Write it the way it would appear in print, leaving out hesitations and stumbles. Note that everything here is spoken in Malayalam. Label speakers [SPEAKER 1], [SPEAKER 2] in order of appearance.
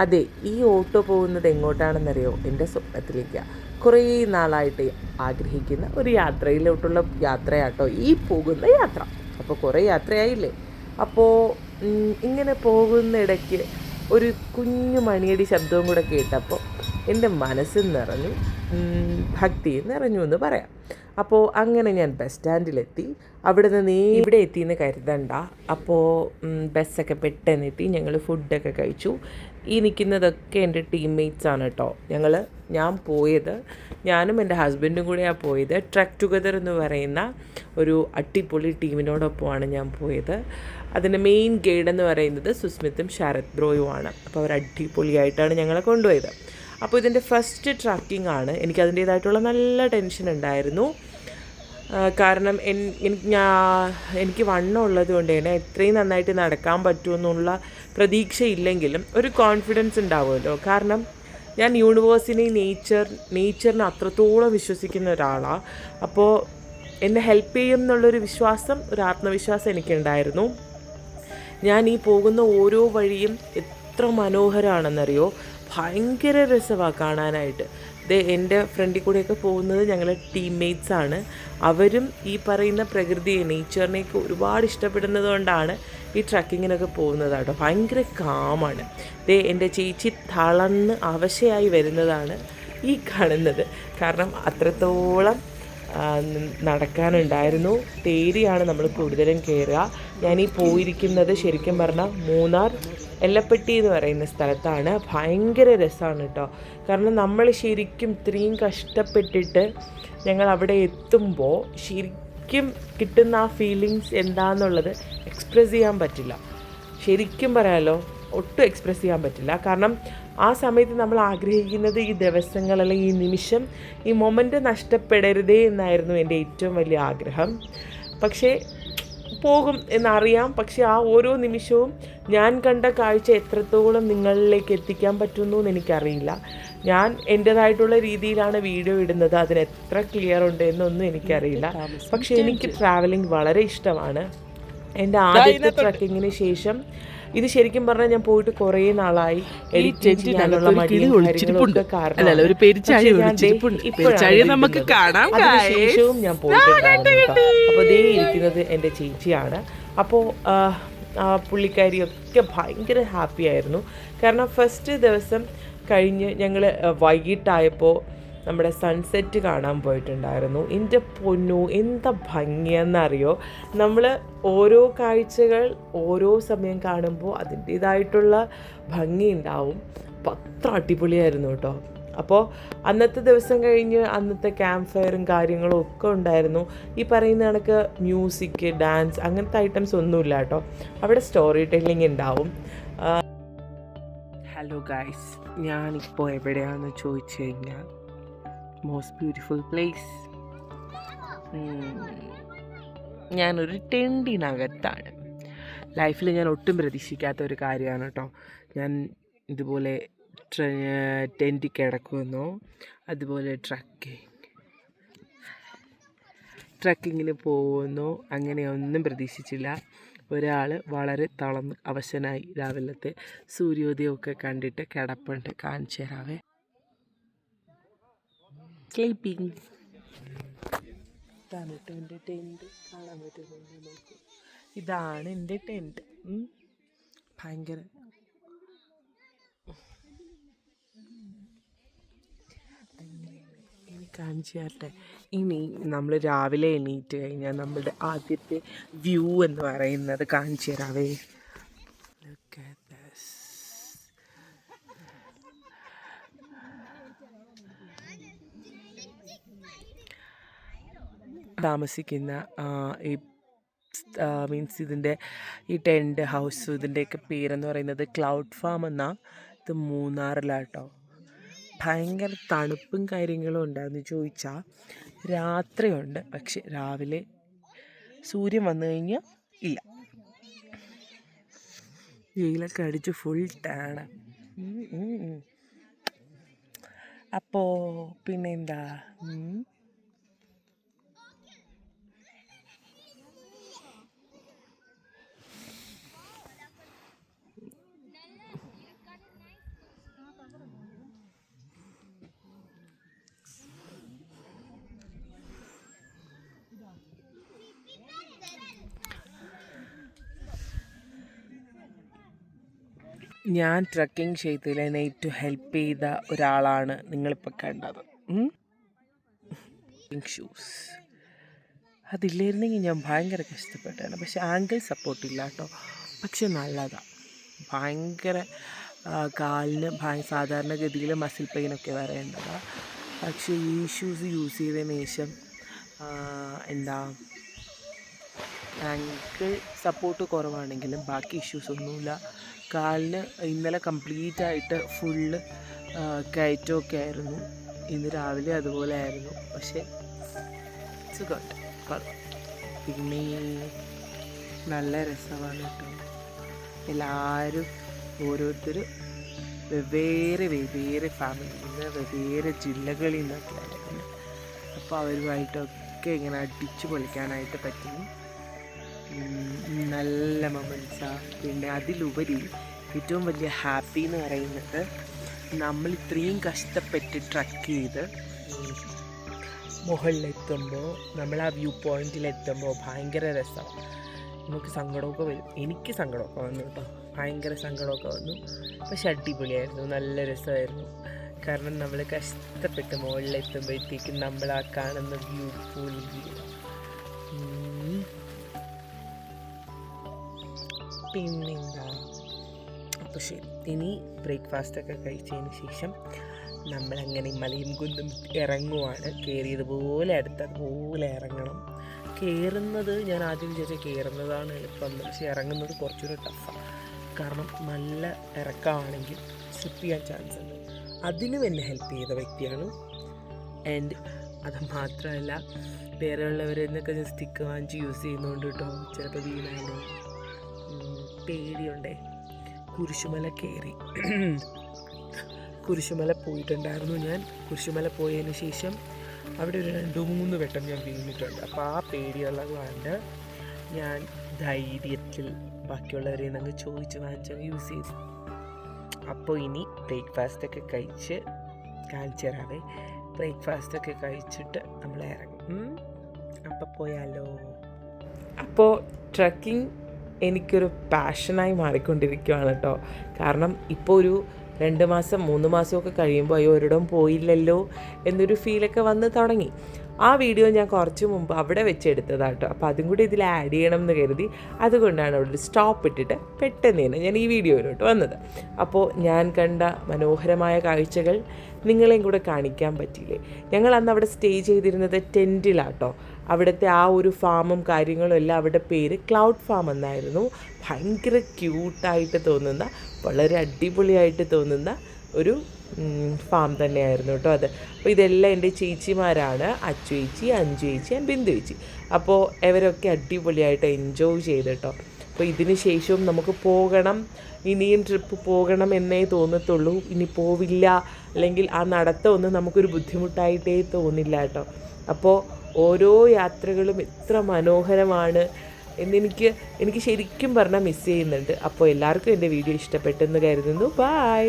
[SPEAKER 1] അതെ, ഈ ഓട്ടോ പോകുന്നത് എങ്ങോട്ടാണെന്നറിയോ? എൻ്റെ സ്വപ്നത്തിലേക്കാണ്. കുറേ നാളായിട്ട് ആഗ്രഹിക്കുന്ന ഒരു യാത്രയിലോട്ടുള്ള യാത്രയാട്ടോ ഈ പോകുന്ന യാത്ര. അപ്പോൾ കുറേ യാത്രയായില്ലേ. അപ്പോൾ ഇങ്ങനെ പോകുന്നിടയ്ക്ക് ഒരു കുഞ്ഞു മണിയടി ശബ്ദവും കൂടെ കേട്ടപ്പോൾ എൻ്റെ മനസ്സിൽ നിറഞ്ഞു, ഭക്തിയും നിറഞ്ഞു എന്ന് പറയാം. അപ്പോൾ അങ്ങനെ ഞാൻ ബസ് സ്റ്റാൻഡിലെത്തി. അവിടെ നിന്ന് ഇവിടെ എത്തിയെന്ന് കരുതണ്ട. അപ്പോൾ ബസ്സൊക്കെ പെട്ടെന്ന് എത്തി. ഞങ്ങൾ ഫുഡൊക്കെ കഴിച്ചു. ഈ നിൽക്കുന്നതൊക്കെ എൻ്റെ ടീംമേറ്റ്സ് ആണ് കേട്ടോ. ഞാൻ പോയത്, ഞാനും എൻ്റെ ഹസ്ബൻഡും കൂടെയാണ് പോയത്. ട്രക്ക് ടുഗദർ എന്ന് പറയുന്ന ഒരു അടിപൊളി ടീമിനോടൊപ്പമാണ് ഞാൻ പോയത്. അതിൻ്റെ മെയിൻ ഗൈഡ് എന്ന് പറയുന്നത് സുസ്മിത്തും ശരത് ബ്രോയുമാണ്. അപ്പോൾ അവർ അടിപൊളിയായിട്ടാണ് ഞങ്ങളെ കൊണ്ടുപോയത്. അപ്പോൾ ഇതിൻ്റെ ഫസ്റ്റ് ട്രക്കിംഗ് ആണ്. എനിക്കതിൻ്റേതായിട്ടുള്ള നല്ല ടെൻഷൻ ഉണ്ടായിരുന്നു. കാരണം എനിക്ക് വണ്ണം ഉള്ളത് കൊണ്ട് തന്നെ എത്രയും നന്നായിട്ട് നടക്കാൻ പറ്റുമെന്നുള്ള പ്രതീക്ഷയില്ലെങ്കിലും ഒരു കോൺഫിഡൻസ് ഉണ്ടാവുമല്ലോ. കാരണം ഞാൻ യൂണിവേഴ്സിനെ നേച്ചറിനെ അത്രത്തോളം വിശ്വസിക്കുന്ന ഒരാളാണ്. അപ്പോൾ എന്നെ ഹെൽപ്പ് ചെയ്യും എന്നുള്ളൊരു വിശ്വാസം, ഒരു ആത്മവിശ്വാസം എനിക്കുണ്ടായിരുന്നു. ഞാൻ ഈ പോകുന്ന ഓരോ വഴിയും എത്ര മനോഹരമാണെന്നറിയോ. ഭയങ്കര രസമാണ് കാണാനായിട്ട്. എൻ്റെ ഫ്രണ്ടിൽ കൂടെയൊക്കെ പോകുന്നത് ഞങ്ങളുടെ ടീംമേറ്റ്സാണ്. അവരും ഈ പറയുന്ന പ്രകൃതിയെ, നേച്ചറിനെയൊക്കെ ഒരുപാട് ഇഷ്ടപ്പെടുന്നത് കൊണ്ടാണ് ഈ ട്രക്കിങ്ങിനൊക്കെ പോകുന്നത് കേട്ടോ. ഭയങ്കര കാമാണ്. എൻ്റെ ചേച്ചി തളർന്ന് അവശയായി വരുന്നതാണ് ഈ കാണുന്നത്. കാരണം അത്രത്തോളം നടക്കാനുണ്ടായിരുന്നു. തേരിയാണ് നമ്മൾ കൂടുതലും കയറുക. ഞാനീ പോയിരിക്കുന്നത് ശരിക്കും പറഞ്ഞാൽ മൂന്നാർ എല്ലപ്പെട്ടി എന്ന് പറയുന്ന സ്ഥലത്താണ്. ഭയങ്കര രസമാണ് കേട്ടോ. കാരണം നമ്മൾ ശരിക്കും ഇത്രയും കഷ്ടപ്പെട്ടിട്ട് ഞങ്ങൾ അവിടെ എത്തുമ്പോൾ ശരിക്കും കിട്ടുന്ന ആ ഫീലിങ്സ് എന്താണെന്നുള്ളത് എക്സ്പ്രസ് ചെയ്യാൻ പറ്റില്ല. ശരിക്കും പറയാമല്ലോ, ഒട്ടും എക്സ്പ്രസ് ചെയ്യാൻ പറ്റില്ല. കാരണം ആ സമയത്ത് നമ്മൾ ആഗ്രഹിക്കുന്നത് ഈ ദിവസങ്ങൾ അല്ലെങ്കിൽ ഈ നിമിഷം, ഈ മൊമെൻ്റ് നഷ്ടപ്പെടരുതേ എന്നായിരുന്നു എൻ്റെ ഏറ്റവും വലിയ ആഗ്രഹം. പക്ഷേ പോകും എന്നറിയാം. പക്ഷേ ആ ഓരോ നിമിഷവും ഞാൻ കണ്ട കാഴ്ച എത്രത്തോളം നിങ്ങളിലേക്ക് എത്തിക്കാൻ പറ്റുന്നു എന്ന് എനിക്കറിയില്ല. ഞാൻ എൻ്റേതായിട്ടുള്ള രീതിയിലാണ് വീഡിയോ ഇടുന്നത്. അതിന് എത്ര ക്ലിയർ ഉണ്ട് എന്നൊന്നും എനിക്കറിയില്ല. പക്ഷേ എനിക്ക് ട്രാവലിംഗ് വളരെ ഇഷ്ടമാണ്. എൻ്റെ ആദ്യത്തെ ട്രക്കിങ്ങിന് ശേഷം ഇത് ശരിക്കും പറഞ്ഞാൽ ഞാൻ പോയിട്ട് കുറേ നാളായി. എഡിറ്റ് ചെയ്യാനുള്ള മടിയും കാര്യങ്ങളൊക്കെ കാരണം അതിനുശേഷവും ഞാൻ പോയിട്ടുണ്ടായിരുന്നു കേട്ടോ. അപ്പോൾ ദേ ഇരിക്കുന്നത് എൻ്റെ ചേച്ചിയാണ്. അപ്പോൾ പുള്ളിക്കാരിയൊക്കെ ഭയങ്കര ഹാപ്പി ആയിരുന്നു. കാരണം ഫസ്റ്റ് ദിവസം കഴിഞ്ഞ് ഞങ്ങൾ വൈകിട്ടായപ്പോൾ നമ്മുടെ സൺസെറ്റ് കാണാൻ പോയിട്ടുണ്ടായിരുന്നു. എൻ്റെ പൊന്നു, എന്താ ഭംഗിയെന്നറിയോ. നമ്മൾ ഓരോ കാഴ്ചകൾ ഓരോ സമയം കാണുമ്പോൾ അതിൻ്റേതായിട്ടുള്ള ഭംഗി ഉണ്ടാവും. അത്ര അടിപൊളിയായിരുന്നു കേട്ടോ. അപ്പോൾ അന്നത്തെ ദിവസം കഴിഞ്ഞ് അന്നത്തെ ക്യാമ്പ് ഫയറും കാര്യങ്ങളും ഒക്കെ ഉണ്ടായിരുന്നു. ഈ പറയുന്ന കണക്ക് മ്യൂസിക്, ഡാൻസ് അങ്ങനത്തെ ഐറ്റംസ് ഒന്നുമില്ല കേട്ടോ. അവിടെ സ്റ്റോറി ടെല്ലിംഗ് ഉണ്ടാവും. ഹലോ ഗൈസ്, ഞാനിപ്പോൾ എവിടെയാണെന്ന് ചോദിച്ചു കഴിഞ്ഞാൽ മോസ്റ്റ് ബ്യൂട്ടിഫുൾ പ്ലേസ്, ഞാനൊരു ടെൻറ്റിനകത്താണ്. ലൈഫിൽ ഞാൻ ഒട്ടും പ്രതീക്ഷിക്കാത്ത ഒരു കാര്യമാണ് കേട്ടോ. ഞാൻ ഇതുപോലെ ടെൻറ്റിൽ കിടക്കുമെന്നോ അതുപോലെ ട്രക്കിങ്ങിന് പോകുമെന്നോ അങ്ങനെയൊന്നും പ്രതീക്ഷിച്ചില്ല. ഒരാൾ വളരെ തളർന്ന് അവശനായി രാവിലത്തെ സൂര്യോദയമൊക്കെ കണ്ടിട്ട് കിടപ്പുണ്ട്. കാണിച്ചു തരാവേ. സ്ലീപ്പിംഗ്. ഇതാണ് കേട്ടോ എൻ്റെ ടെൻറ്റ്. കാണാൻ പറ്റുന്നുണ്ട് നോക്കൂ. ഇതാണ് എൻ്റെ ടെൻറ്റ്. ഭയങ്കര ഇനി കാണിച്ചു തരട്ടെ. ഇനി നമ്മൾ രാവിലെ എണീറ്റ് കഴിഞ്ഞാൽ നമ്മളുടെ ആദ്യത്തെ വ്യൂ എന്ന് പറയുന്നത് കാണിച്ചു തരാവേ. താമസിക്കുന്ന ഇതിൻ്റെ ഈ ടെൻറ്റ് ഹൗസ്, ഇതിൻ്റെയൊക്കെ പേരെന്ന് പറയുന്നത് ക്ലൗഡ് ഫാം എന്നാണ്. ഇത് മൂന്നാറിലാട്ടോ. ഭയങ്കര തണുപ്പും കാര്യങ്ങളും ഉണ്ടാകുന്നു ചോദിച്ചാൽ രാത്രിയുണ്ട്. പക്ഷെ രാവിലെ സൂര്യൻ വന്നു കഴിഞ്ഞാൽ ഇല്ല. വെയിലൊക്കെ അടിച്ച് ഫുൾ ടാണ്. അപ്പോൾ പിന്നെന്താ, ഞാൻ ട്രക്കിംഗ് ചെയ്തതിൽ എന്നെ ഏറ്റവും ഹെൽപ്പ് ചെയ്ത ഒരാളാണ് നിങ്ങളിപ്പോൾ കണ്ടത്. ഷൂസ് അതില്ലായിരുന്നെങ്കിൽ ഞാൻ ഭയങ്കര കഷ്ടപ്പെട്ടാണ്. പക്ഷെ ആങ്കിൾ സപ്പോർട്ടില്ല കേട്ടോ. പക്ഷെ നല്ലതാണ്. ഭയങ്കര കാലിന് സാധാരണഗതിയിൽ മസിൽ പെയിനൊക്കെ വരേണ്ടതാണ്. പക്ഷേ ഈ ഷൂസ് യൂസ് ചെയ്തതിന് ശേഷം എന്താ ആങ്കിൾ സപ്പോർട്ട് കുറവാണെങ്കിലും ബാക്കി ഇഷ്യൂസ് ഒന്നുമില്ല. കാലിന് ഇന്നലെ കംപ്ലീറ്റായിട്ട് ഫുള്ള് കയറ്റമൊക്കെ ആയിരുന്നു. ഇന്ന് രാവിലെ അതുപോലെ ആയിരുന്നു. പക്ഷേ ഇറ്റ്സ് ഗുഡ്. പിന്നെ നല്ല രസമാണ് കേട്ടോ. എല്ലാവരും ഓരോരുത്തർ വെവ്വേറെ ഫാമിലിയിൽ നിന്ന് വെവ്വേറെ ജില്ലകളിൽ നിന്നൊക്കെയാണ്. അപ്പോൾ അവരുമായിട്ടൊക്കെ ഇങ്ങനെ അടിച്ചു പൊളിക്കാനായിട്ട് പറ്റും. നല്ല മൊമെൻറ്റ്സാണ്. പിന്നെ അതിലുപരി ഏറ്റവും വലിയ ഹാപ്പി എന്ന് പറയുന്നത് നമ്മൾ ഇത്രയും കഷ്ടപ്പെട്ട് ട്രക്ക് ചെയ്ത് മുകളിലെത്തുമ്പോൾ നമ്മൾ ആ വ്യൂ പോയിൻറ്റിലെത്തുമ്പോൾ ഭയങ്കര രസമാണ്. നമുക്ക് സങ്കടമൊക്കെ വരും. എനിക്ക് സങ്കടമൊക്കെ വന്നു കേട്ടോ. ഭയങ്കര സങ്കടമൊക്കെ വന്നു. പക്ഷെ അടിപൊളിയായിരുന്നു, നല്ല രസമായിരുന്നു. കാരണം നമ്മൾ കഷ്ടപ്പെട്ട് മുകളിലെത്തുമ്പോഴത്തേക്കും നമ്മൾ ആ കാണുന്ന വ്യൂ ഫുൾ വ്യൂ. പിന്നെന്താ, അപ്പോൾ ശരി, ഇനി ബ്രേക്ക്ഫാസ്റ്റൊക്കെ കഴിച്ചതിന് ശേഷം നമ്മളങ്ങനെ മലയും കുന്നും ഇറങ്ങുവാണ്. കയറിയതുപോലെ അടുത്തതുപോലെ ഇറങ്ങണം. കയറുന്നത് ഞാൻ ആദ്യം വിചാരിച്ചാൽ കയറുന്നതാണ് എളുപ്പം, പക്ഷേ ഇറങ്ങുന്നത് കുറച്ചുകൂടെ ടഫാണ്. കാരണം നല്ല ഇറക്കമാണെങ്കിൽ സ്ലിപ്പ് ചെയ്യാൻ ചാൻസ് ഉണ്ട്. അതിനും എന്നെ ഹെൽപ്പ് ചെയ്ത വ്യക്തിയാണ്. ആൻഡ് അത് മാത്രമല്ല, വേറെയുള്ളവരിൽ നിന്നൊക്കെ ഞാൻ സ്റ്റിക്ക് വാങ്ങിച്ച് യൂസ് ചെയ്യുന്നതുകൊണ്ട് കേട്ടോ, ചിലപ്പോൾ വീണാലും പേടിയുണ്ടേ. കുരിശുമല കയറി, കുരിശുമല പോയിട്ടുണ്ടായിരുന്നു ഞാൻ. കുരിശുമല പോയതിന് ശേഷം അവിടെ ഒരു 2-3 വട്ടം ഞാൻ വീണിട്ടുണ്ട്. അപ്പോൾ ആ പേടിയുള്ളത് കൊണ്ട് ഞാൻ ധൈര്യത്തിൽ ബാക്കിയുള്ളവരെ നിന്ന് ചോദിച്ച് വാങ്ങിച്ചങ്ങ് യൂസ് ചെയ്തു. അപ്പോൾ ഇനി ബ്രേക്ക്ഫാസ്റ്റൊക്കെ കഴിച്ച് കാണിച്ചു തരാവേ. ബ്രേക്ക്ഫാസ്റ്റൊക്കെ കഴിച്ചിട്ട് നമ്മൾ ഇറങ്ങും. അപ്പോൾ പോയാലോ. അപ്പോൾ ട്രക്കിംഗ് എനിക്കൊരു പാഷനായി മാറിക്കൊണ്ടിരിക്കുകയാണ് കേട്ടോ. കാരണം ഇപ്പോൾ ഒരു 2 മാസം 3 മാസമൊക്കെ കഴിയുമ്പോൾ അയ്യോ ഒരിടം പോയില്ലല്ലോ എന്നൊരു ഫീലൊക്കെ വന്ന് തുടങ്ങി. ആ വീഡിയോ ഞാൻ കുറച്ച് മുമ്പ് അവിടെ വെച്ചെടുത്തതാട്ടോ. അപ്പോൾ അതും കൂടി ഇതിൽ ആഡ് ചെയ്യണം എന്ന് കരുതി, അതുകൊണ്ടാണ് അവിടെ ഒരു സ്റ്റോപ്പ് ഇട്ടിട്ട് പെട്ടെന്ന് തന്നെ ഞാൻ ഈ വീഡിയോയിലോട്ട് വന്നത്. അപ്പോൾ ഞാൻ കണ്ട മനോഹരമായ കാഴ്ചകൾ നിങ്ങളെയും കൂടെ കാണിക്കാൻ പറ്റിയില്ലേ. ഞങ്ങൾ അന്ന് അവിടെ സ്റ്റേ ചെയ്തിരുന്നത് ടെൻറ്റിലാട്ടോ. അവിടുത്തെ ആ ഒരു ഫാമും കാര്യങ്ങളും എല്ലാം അവിടെ പേര് ക്ലൗഡ് ഫാം എന്നായിരുന്നു. ഭയങ്കര ക്യൂട്ടായിട്ട് തോന്നുന്ന, വളരെ അടിപൊളിയായിട്ട് തോന്നുന്ന ഒരു ഫാം തന്നെയായിരുന്നു കേട്ടോ അത്. അപ്പോൾ ഇതെല്ലാം എൻ്റെ ചേച്ചിമാരാണ്, അച്ചു ചേച്ചി, അഞ്ചു ചേച്ചി ആൻഡ് ബിന്ദു ചേച്ചി. അപ്പോൾ ഇവരൊക്കെ അടിപൊളിയായിട്ട് എൻജോയ് ചെയ്ത് കേട്ടോ. അപ്പോൾ ഇതിന് ശേഷവും നമുക്ക് പോകണം, ഇനിയും ട്രിപ്പ് പോകണം എന്നേ തോന്നത്തുള്ളൂ. ഇനി പോവില്ല, അല്ലെങ്കിൽ ആ നടത്തമൊന്നും നമുക്കൊരു ബുദ്ധിമുട്ടായിട്ടേ തോന്നില്ല കേട്ടോ. അപ്പോൾ ഓരോ യാത്രകളും എത്ര മനോഹരമാണ് എനിക്ക് ശരിക്കും പറഞ്ഞാൽ മിസ് ചെയ്യുന്നുണ്ട്. അപ്പോൾ എല്ലാവർക്കും എൻ്റെ വീഡിയോ ഇഷ്ടപ്പെട്ടെന്ന് കരുതുന്നു. ബൈ.